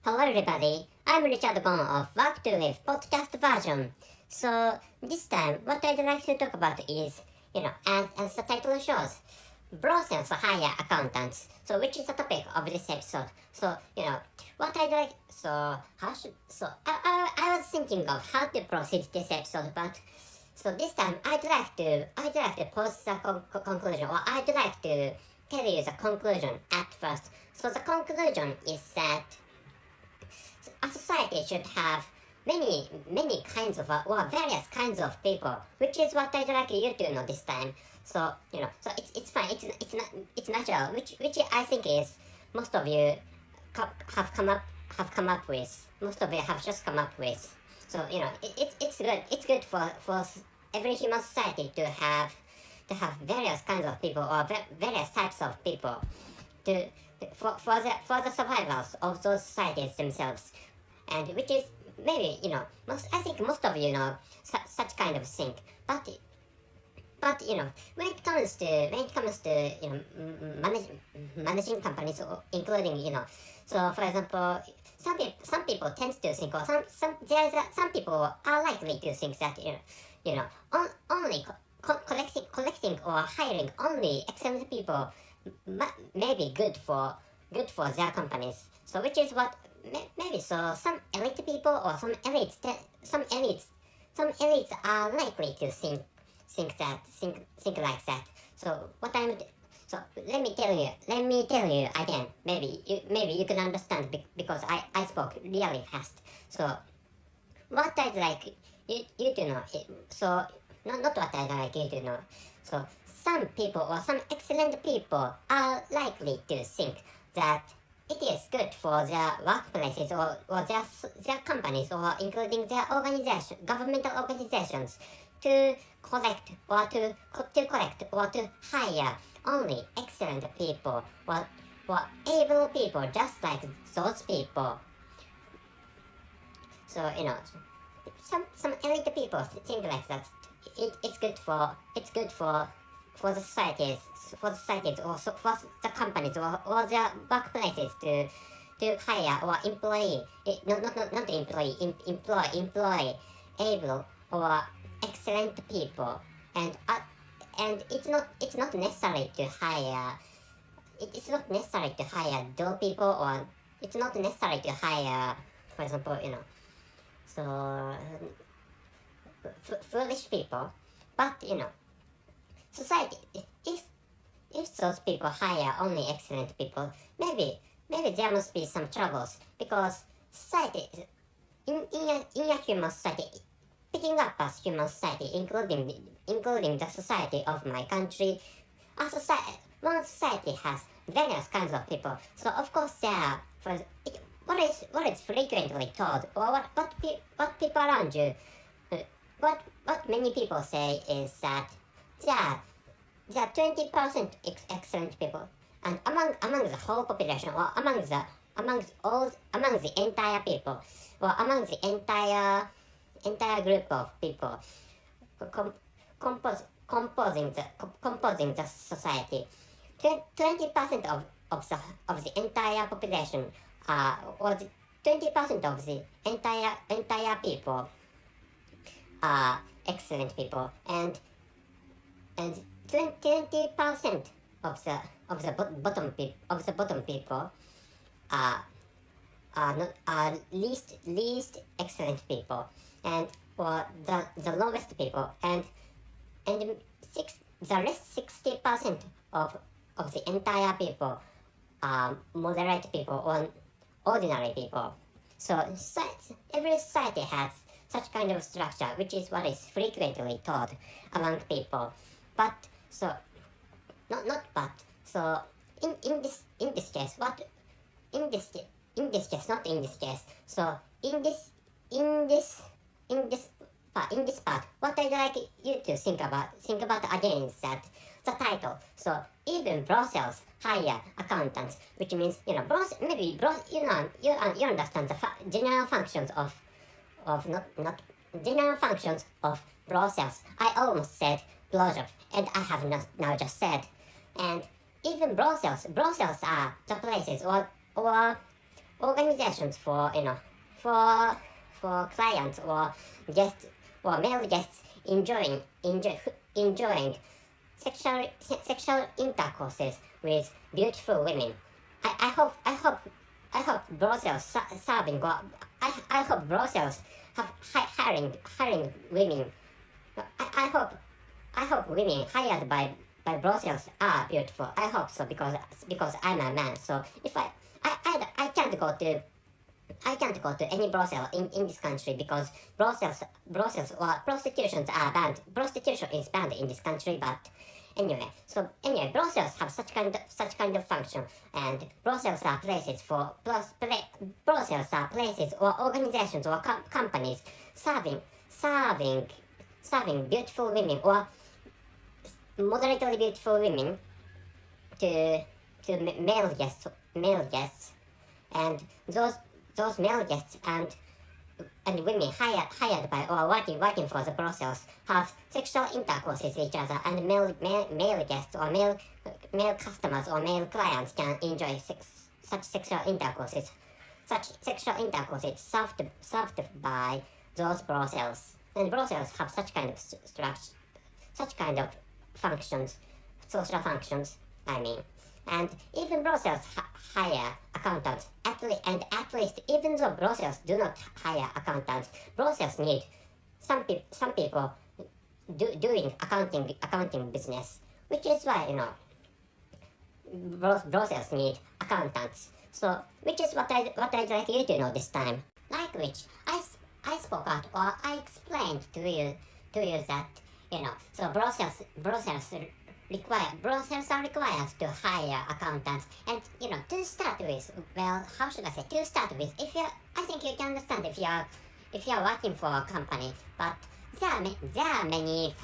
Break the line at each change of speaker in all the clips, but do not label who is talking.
Hello everybody, I'm Richard Gon of Work to Live podcast version. So this time what I'd like to talk about is, as the title shows, Brothels hire accountants. So which is the topic of this episode. So, what I'd like, so how should, so I was thinking of how to proceed this episode, but so this time I'd like to post the conclusion, or I'd like to tell you the conclusion at first. So the conclusion is that a society should have many kinds of or various kinds of people, which is what I'd like you to know this time. So so it's fine. It's natural, which I think is most of you have come up with. Most of you have just come up with. So it's good. It's good for every human society to have various kinds of people or various types of people to for the survivors of those societies themselves, and which is maybe I think most of you know such kind of thing, but when it comes to managing companies, including so for example some people tend to think, or some people are likely to think that only collecting or hiring only excellent people may be good for their companies. So which is what maybe so some elite people or some elites are likely to think like that. So what I'm so let me tell you again. Maybe you can understand because I spoke really fast. So what I'd like you to know, so not what I'd like you to know. So some people or some excellent people are likely to think that it is good for their workplaces or their companies, or including their governmental organizations, to collect or to hire only excellent people or able people just like those people. So some elite people think like that. It's good for the societies or for the companies or their workplaces to hire or employ employ able or excellent people, and it's not necessary to hire dull people, or it's not necessary to hire, for example, so foolish people. But society, if those people hire only excellent people, maybe there must be some troubles, because society in a human society, picking up as human society, including the society of my country, one society has various kinds of people. So of course there are, what is frequently told, or what people around you, what many people say is that there are 20% excellent people, and among the whole population, or among the entire people, or among the entire group of people composing the society, 20% of the entire population, or the 20% of the entire people are excellent people, and 20% of the bottom people are least excellent people, and or the lowest people, and the rest 60% of the entire people are moderate people or ordinary people. So every society has such kind of structure, which is what is frequently taught among people. But so not but so in this case, what in this case, not in this case. So in this part, what I'd like you to think about again is that the title. So even Brothels hire accountants, which means you understand the general functions of not general functions of brothels. I almost said blowjob, and I have now just said. And even brothels are the places or organizations for for clients or guests or male guests enjoying sexual intercourses with beautiful women. I hope brothels serving or I hope brothels have hiring women. I hope women hired by brothels are beautiful. I hope so because I'm a man. So if I can't go to any brothel in this country because brothels or prostitutions are banned. Prostitution is banned in this country, but anyway, brothels have such kind of function, and brothels are places or organizations or companies serving beautiful women or moderately beautiful women to male guests, and those male guests and women hired by or working for the brothels have sexual intercourse with each other, and male guests or male customers or male clients can enjoy such sexual intercourse. Such sexual intercourse is served by those brothels, and brothels have such kind of structure, such kind of functions, social functions. I mean. And even brothels hire accountants. At least, even though brothels do not hire accountants, brothels need some people doing accounting business, which is why brothels need accountants. So, which is what I'd like you to know this time. Like which I spoke out or I explained to you that so brothels are required to hire accountants, and to start with, well, how should I say, I think you can understand if you are working for a company, but there are many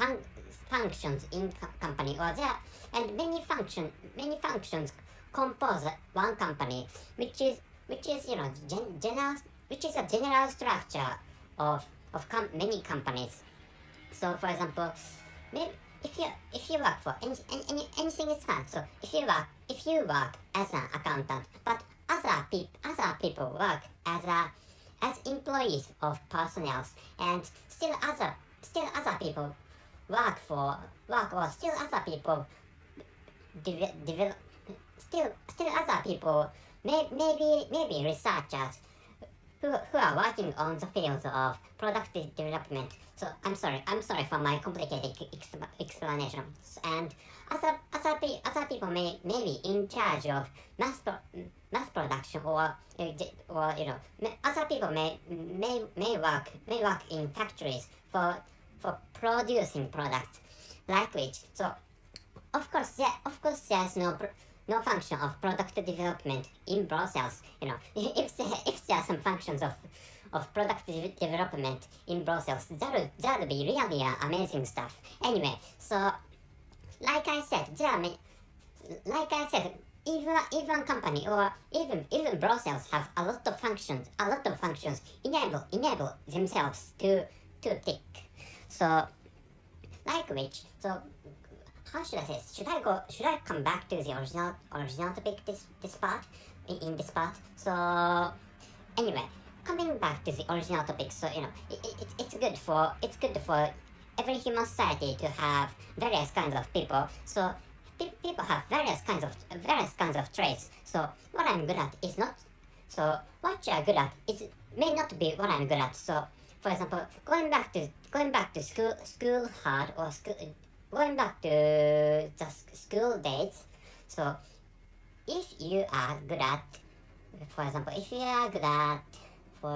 functions in company, many functions compose one company, which is a general structure of many companies. So for example, maybe if you work for anything is fine. So if you work as an accountant, but other people work as employees of personnel, and still other people work or still other people develop, still other people maybe researchers who are working on the field of product development. So I'm sorry for my complicated explanations. And other people may be in charge of mass production, or other people may work in factories for producing products, like which. So of course there's no function of product development in Brussels. If there are some functions of product development in Brussels, that would be really amazing stuff. Anyway, so like I said, even company or even Brussels have a lot of functions enable themselves to tick. So like which, so how should I say? Should I come back to the original topic this part? In this part? So anyway, coming back to the original topic. So it's good for every human society to have various kinds of people. So people have various kinds of traits. So what I'm good at is not. So what you are good at may not be what I'm good at. So for example, going back to school hard or school. Going back to the school days, so if you are good at, for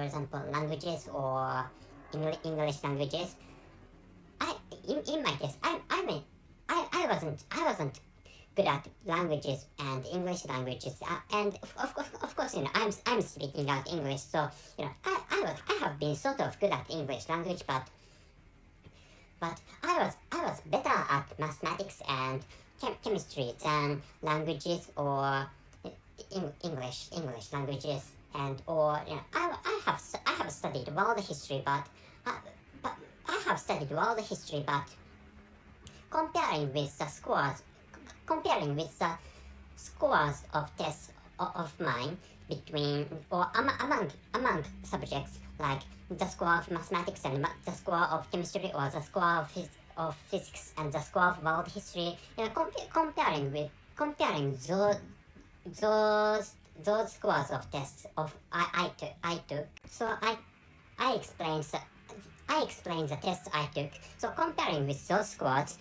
example, languages or English languages, in my case, I wasn't good at languages and English languages, and of course, I'm speaking out English, so I have been sort of good at English language, but I was better at mathematics and chemistry than languages or English languages, and or I have studied world history, but comparing with the scores of tests of mine between or among subjects like the score of mathematics and the score of chemistry or the score of physics and the score of world history. Comparing those scores of tests of I took. So I explained the tests I took. So comparing with those scores,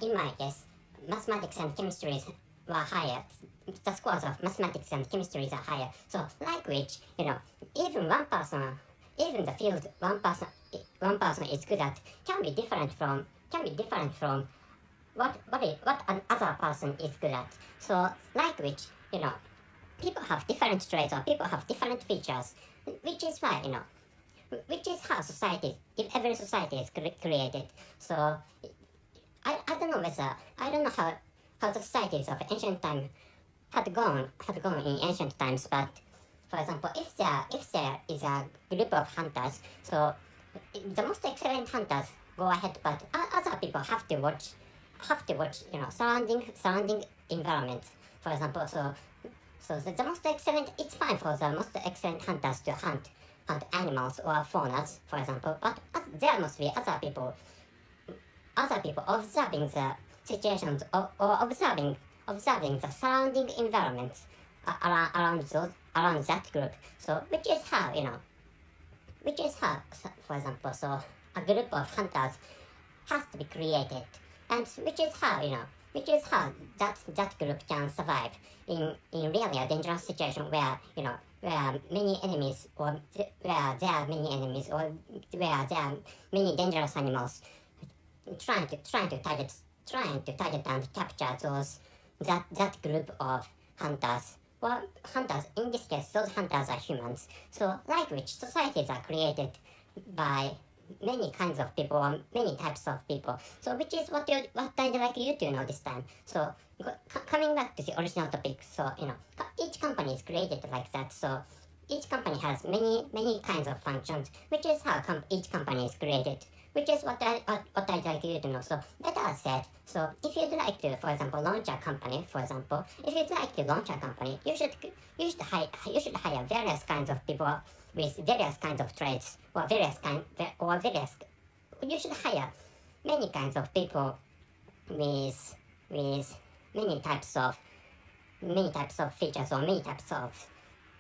in my case, mathematics and chemistry were higher. The scores of mathematics and chemistry are higher. So like which, even even the field one person is good at can be different from what another person is good at. So like which, people have different traits or people have different features, which is why, which is how every society is created. So I don't know how the societies of ancient time had gone in ancient times, but for example, if there is a group of hunters, so the most excellent hunters go ahead, but other people have to watch surrounding environments. For example, so the most excellent, it's fine for the most excellent hunters to hunt animals or faunas, for example, but there must be other people observing the situations or observing the surrounding environments around that group. So which is how, for example, so a group of hunters has to be created, and which is how that group can survive in really a dangerous situation where where many enemies or where there are many enemies or where there are many dangerous animals trying to target and capture that group of hunters. Well, hunters, in this case, those hunters are humans. So, like which societies are created by many kinds of people or many types of people. So, which is what I'd like you to know this time. So, coming back to the original topic, so each company is created like that. So, each company has many kinds of functions, which is how each company is created. Which is what I'd like you to know. So better said, so if you'd like to, for example, launch a company, you should hire various kinds of people with various kinds of traits you should hire many kinds of people with many types of features or many types of,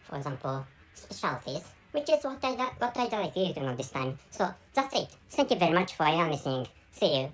for example, specialties, which is what I'd like you to know this time. So that's it. Thank you very much for your listening. See you.